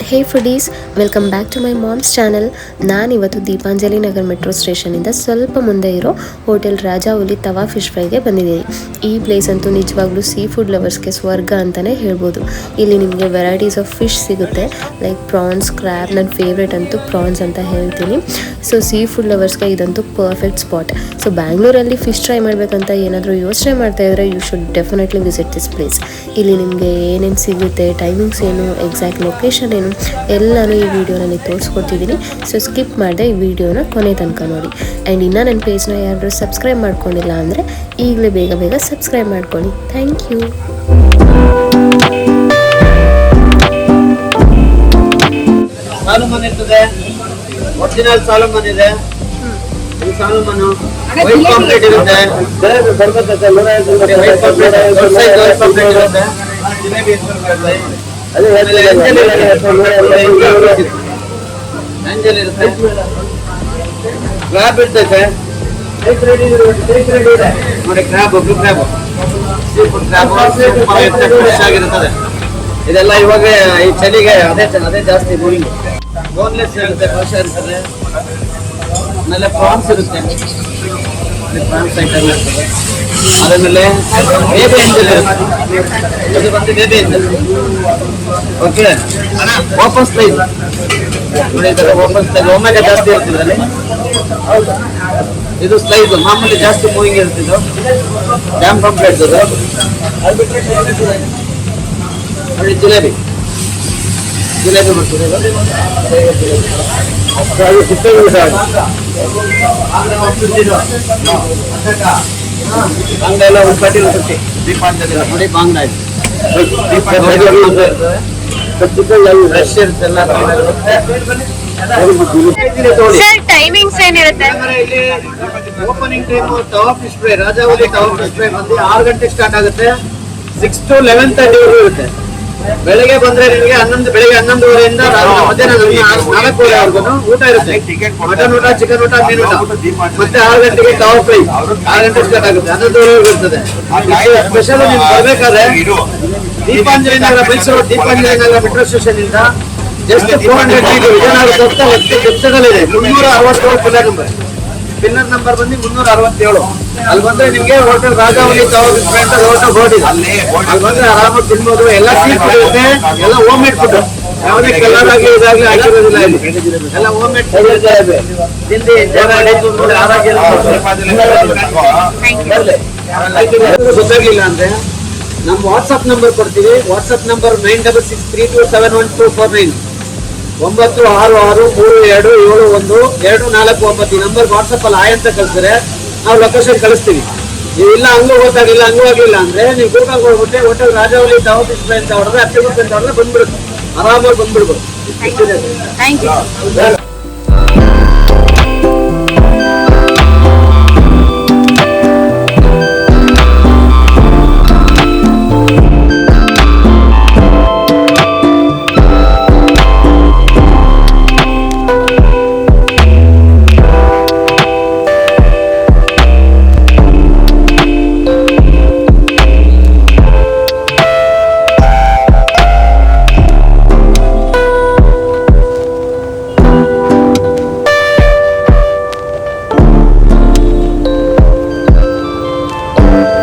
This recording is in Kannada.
Hey foodies, welcome back to my mom's channel. ನಾನಿವತ್ತು ದೀಪಾಂಜಲಿ ನಗರ್ ಮೆಟ್ರೋ ಸ್ಟೇಷನಿಂದ ಸ್ವಲ್ಪ ಮುಂದೆ ಇರೋ ಹೋಟೆಲ್ ರಾಜಾಹುಲಿ ತವಾ ಫಿಶ್ ಫ್ರೈಗೆ ಬಂದಿದ್ದೀನಿ. ಈ ಪ್ಲೇಸ್ ಅಂತೂ ನಿಜವಾಗ್ಲೂ ಸೀ ಫುಡ್ ಲವರ್ಸ್ಗೆ ಸ್ವರ್ಗ ಅಂತಲೇ ಹೇಳ್ಬೋದು. ಇಲ್ಲಿ ನಿಮಗೆ ವೆರೈಟೀಸ್ ಆಫ್ ಫಿಶ್ ಸಿಗುತ್ತೆ, ಲೈಕ್ ಪ್ರಾನ್ಸ್, ಕ್ರ್ಯಾಬ್. ನನ್ನ ಫೇವ್ರೇಟ್ ಅಂತೂ ಪ್ರಾನ್ಸ್ ಅಂತ ಹೇಳ್ತೀನಿ. ಸೊ ಸೀ ಫುಡ್ ಲವರ್ಸ್ಗೆ ಇದಂತೂ ಪರ್ಫೆಕ್ಟ್ ಸ್ಪಾಟ್. ಸೊ ಬ್ಯಾಂಗ್ಳೂರಲ್ಲಿ ಫಿಶ್ ಟ್ರೈ ಮಾಡಬೇಕಂತ ಏನಾದರೂ ಯೋಚನೆ ಮಾಡ್ತಾ ಇದ್ದರೆ you should definitely visit this place. ಇಲ್ಲಿ ನಿಮಗೆ ಏನೇನು ಸಿಗುತ್ತೆ, ಟೈಮಿಂಗ್ಸ್ ಏನು, ಎಕ್ಸಾಕ್ಟ್ ಲೊಕೇಶನ್ ಏನು ಎಲ್ಲನೂ ಈ ವಿಡಿಯೋನಲ್ಲಿ ತೋರಿಸ್ಕೊಡ್ತಿದ್ದೀನಿ. ಸೊ ಸ್ಕಿಪ್ ಮಾಡದೆ ಈ ವಿಡಿಯೋನ ಕೊನೆ ತನಕ ನೋಡಿ. ಆ್ಯಂಡ್ ಇನ್ನೂ ನನ್ನ ಪೇಜ್ನ ಯಾರಾದರೂ ಸಬ್ಸ್ಕ್ರೈಬ್ ಮಾಡ್ಕೊಂಡಿಲ್ಲ ಅಂದರೆ ಈಗಲೇ ಬೇಗ ಸಬ್ಸ್ಕ್ರೈಬ್ ಮಾಡ್ಕೊಳ್ಳಿ. Thank you. ಸಾಲಮನ್ ಇರ್ತದೆ, ಒರಿಜಿನಲ್ ಸಾಲಮನ್ ಇದೆ. ಈ ಸಾಲಮನ್ನು ವೈಟ್ ಪಾಂಪ್ಲೆಟ್ ಇರುತ್ತೆ, ವೈಟ್ ಪಾಂಪ್ಲೆಟ್ ಇರುತ್ತೆ. ಜಿಲೇಬಿ ಆಂಜಲ್ ಇರುತ್ತೆ, ಕ್ರ್ಯಾಬ್ ಇರ್ತೈತೆ ನೋಡಿ. Crab sea food crab fresh ಆಗಿರುತ್ತದೆ. ಇದೆಲ್ಲ ಇವಾಗ ಈ ಚಳಿಗೆ ಅದೇ ಜಾಸ್ತಿ ಮೂವಿಂಗ್. ಬೋನ್ಲೆಸ್ ಇರುತ್ತೆ, ಫ್ರೆಶ್ ಇರ್ತದೆ. ಆಮೇಲೆ ಪ್ರಾನ್ಸ್ ಇರುತ್ತೆ, ಪ್ರಾನ್ಸ್ ಐಟಮ್ ಇರ್ತದೆ. ಆಮೇಲೆ ಬೇಬಿ ಏಂಜಲ್ ಇರುತ್ತೆ, ಇದು ಬಂದು baby angel. Okay, open slice ನೋಡಿ, ಓಪನ್ ಸ್ಲೈಸ್ ಒಮ್ಮೆಗೆ ಜಾಸ್ತಿ ಇರ್ತಿದ್ರಲ್ಲಿ. ಇದು ಸ್ಲೈಸ್ ಮಾಮೂಲಿ ಜಾಸ್ತಿ ಮೂವಿಂಗ್ ಇರ್ತಿದ್ದು. ಡ್ಯಾಮ್ ಪಾಂಪ್ಲೆಟ್ ಅದು ನೋಡಿ. ಜಿಲೇಬಿ ಬರ್ತದೆ. ಬಾಂಗ್ಡಾ ಎಲ್ಲ ಉಳ್ಪಟ್ಟಿರುತ್ತೆ. ದೀಪಾಂಜಲಿ ನೋಡಿ, ಬಾಂಗ್ಡಾ ಫ್ರೆಶ್ ಇರುತ್ತೆಲ್ಲ. ಟೈಮಿಂಗ್ಸ್ ಏನಿರುತ್ತೆ? ಇಲ್ಲಿ ಓಪನಿಂಗ್ ಟೈಮ್ ತವಾ fish fry, Rajahuli tawa fish fry ಬಂದು 6 ಗಂಟೆಗೆ ಸ್ಟಾರ್ಟ್ ಆಗುತ್ತೆ. 6 to 11:30 ಇರುತ್ತೆ. ಬೆಳಗ್ಗೆ ಬಂದ್ರೆ ನಿಮಗೆ ಬೆಳಗ್ಗೆ 11:30 ಮಧ್ಯಾಹ್ನ 4:00 ಊಟ ಇರುತ್ತೆ. ಮಟನ್ ಊಟ, ಚಿಕನ್ ಊಟ, ಮೀನು ಊಟ. ಮತ್ತೆ 6 ಗಂಟೆಗೆ ತವಾ ಫ್ರೈ, 6 ಗಂಟೆಗೆ ಸ್ಟಾರ್ಟ್ ಆಗುತ್ತೆ. 11:30 ಇರ್ತದೆ. ಸ್ಪೆಷಲ್ ನೀವು ಬರ್ಬೇಕಾದ್ರೆ ದೀಪಾಂಜಲಿ ನಗರ, ಮೈಸೂರು ದೀಪಾಂಜಲಿ ನಗರ ಮೆಟ್ರೋ ಸ್ಟೇಷನ್ ಇಂದ just 400 feet Vijayanagara 367 pillar number ಬಂದು 367. ಅಲ್ಲಿ ಬಂದ್ರೆ ನಿಮ್ಗೆ hotel Rajahuli tawa fish fry ಅಂತ ಹೋಟೆಲ್ ಬೋರ್ಡ್ ಇದೆ. ಅಲ್ಲಿ ಬಂದ್ರೆ ಆರಾಮಾಗಿ ತಿನ್ಬೋದು. ಎಲ್ಲ ಸೀ ಫುಡ್ ಇರುತ್ತೆ, ಎಲ್ಲ ಹೋಮ್ ಮೇಡ್ ಫುಡ್. ಯಾವುದೇ ಕಲರ್ ಆಗಿ ಇದಾಗ್ಲಿ ಹಾಕಿರೋದಿಲ್ಲ ಇಲ್ಲಿ. ಎಲ್ಲ ಹೋಮ್ ಮೇಡ್ ಫುಡ್ ಇರುತ್ತೆ. ತಿಂದು ನೋಡಿ ಆರೋಗ್ಯ ಗೊತ್ತಾಗ್ಲಿಲ್ಲ ಅಂದ್ರೆ ನಮ್ಮ ವಾಟ್ಸ್ಆಪ್ ನಂಬರ್ ಕೊಡ್ತೀವಿ. WhatsApp number 9663271249. 9663271249. ಈ ನಂಬರ್ ವಾಟ್ಸಪ್ ಅಲ್ಲಿ ಆಯ್ ಅಂತ ಕಳ್ಸಿದ್ರೆ ನಾವು ಲೊಕೇಶನ್ ಕಳಿಸ್ತೀವಿ. ನೀವು ಇಲ್ಲ ಹಂಗೂ ಗೊತ್ತಾಗಿಲ್ಲ, ಹಂಗೂ ಆಗಿಲ್ಲ ಅಂದ್ರೆ ನೀವು Google ಹೋಗ್ಬಿಟ್ಟೆ hotel Rajahuli tawa fish fry ಅಂತ ಹೊಡೆದ್ರೆ 10 ಅಂತ ಹೊಡೆದ್ರೆ ಬಂದ್ಬಿಡುತ್ತೆ. ಆರಾಮಾಗಿ ಬಂದ್ಬಿಡ್ಬೋದು.